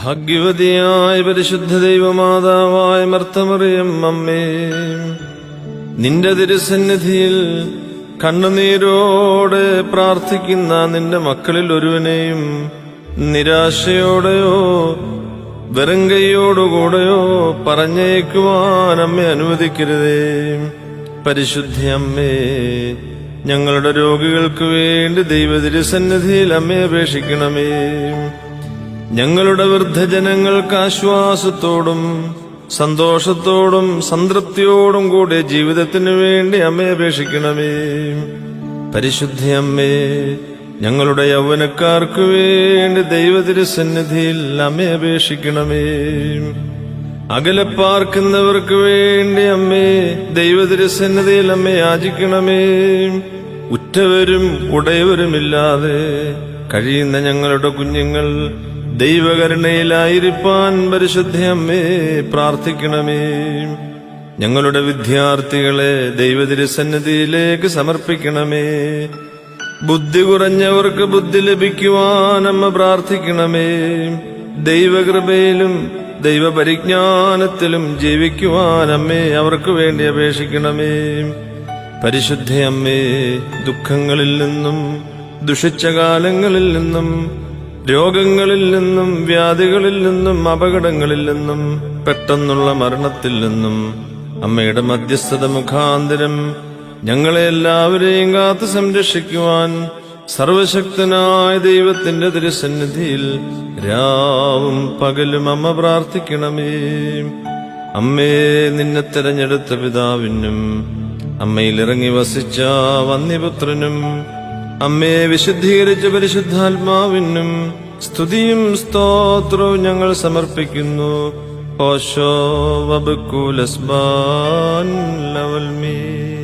ഭാഗ്യവതിയായ പരിശുദ്ധ ദൈവമാതാവായ മർത്തമറിയം അമ്മേ, നിന്റെ തിരുസന്നിധിയിൽ കണ്ണുനീരോടെ പ്രാർത്ഥിക്കുന്ന നിന്റെ മക്കളിൽ ഒരുവനെയും നിരാശയോടെയോ വെറും കൈയോടുകൂടെയോ പറഞ്ഞേക്കുവാൻ അമ്മ അനുവദിക്കരുതേ. പരിശുദ്ധ അമ്മേ, ഞങ്ങളുടെ രോഗികൾക്ക് വേണ്ടി ദൈവതിരുസന്നിധിയിൽ അമ്മയെ അപേക്ഷിക്കണമേ. ഞങ്ങളുടെ വൃദ്ധജനങ്ങൾക്ക് ആശ്വാസത്തോടും സന്തോഷത്തോടും സംതൃപ്തിയോടും കൂടിയ ജീവിതത്തിനു വേണ്ടി അമ്മയെ അപേക്ഷിക്കണമേ. പരിശുദ്ധ അമ്മേ, ഞങ്ങളുടെ യൗവനക്കാർക്ക് വേണ്ടി ദൈവതിരുസന്നിധിയിൽ അമ്മയെ അപേക്ഷിക്കണമേ. അകലെ പാർക്കുന്നവർക്ക് വേണ്ടി അമ്മേ ദൈവതിരുസന്നിധിയിൽ അമ്മ യാചിക്കണമേ. ഉറ്റവരും ഉടയവരുമില്ലാതെ കഴിയുന്ന ഞങ്ങളുടെ കുഞ്ഞുങ്ങൾ ദൈവകരുണയിലായിരിക്കാൻ പരിശുദ്ധ അമ്മേ പ്രാർത്ഥിക്കണമേ. ഞങ്ങളുടെ വിദ്യാർത്ഥികളെ ദൈവതിരുസന്നിധിയിലേക്ക് സമർപ്പിക്കണമേ. ബുദ്ധി കുറഞ്ഞവർക്ക് ബുദ്ധി ലഭിക്കുവാൻ അമ്മ പ്രാർത്ഥിക്കണമേ. ദൈവകൃപയിലും ദൈവപരിജ്ഞാനത്തിലും ജീവിക്കുവാൻ അമ്മേ അവർക്ക് വേണ്ടി അപേക്ഷിക്കണമേ. പരിശുദ്ധ അമ്മേ, ദുഃഖങ്ങളിൽ നിന്നും ദുഷിച്ച കാലങ്ങളിൽ നിന്നും രോഗങ്ങളിൽ നിന്നും വ്യാധികളിൽ നിന്നും അപകടങ്ങളിൽ നിന്നും പെട്ടെന്നുള്ള മരണത്തിൽ നിന്നും അമ്മയുടെ മധ്യസ്ഥത മുഖാന്തരം ഞങ്ങളെ എല്ലാവരെയും കാത്ത് സംരക്ഷിക്കുവാൻ സർവശക്തനായ ദൈവത്തിന്റെ തിരുസന്നിധിയിൽ രാവും പകലും അമ്മ പ്രാർത്ഥിക്കണമേ. അമ്മേ, നിന്നെ തെരഞ്ഞെടുത്ത പിതാവിനും അമ്മയിൽ ഇറങ്ങി വസിച്ച വന്യപുത്രനും അമ്മേ വിശുദ്ധീകരിച്ച പരിശുദ്ധാത്മാവിനും സ്തുതിയും സ്തോത്രവും ഞങ്ങൾ സമർപ്പിക്കുന്നു. ഓശോ വബുക്കുലസ്ബാൻ ലവൽമീ.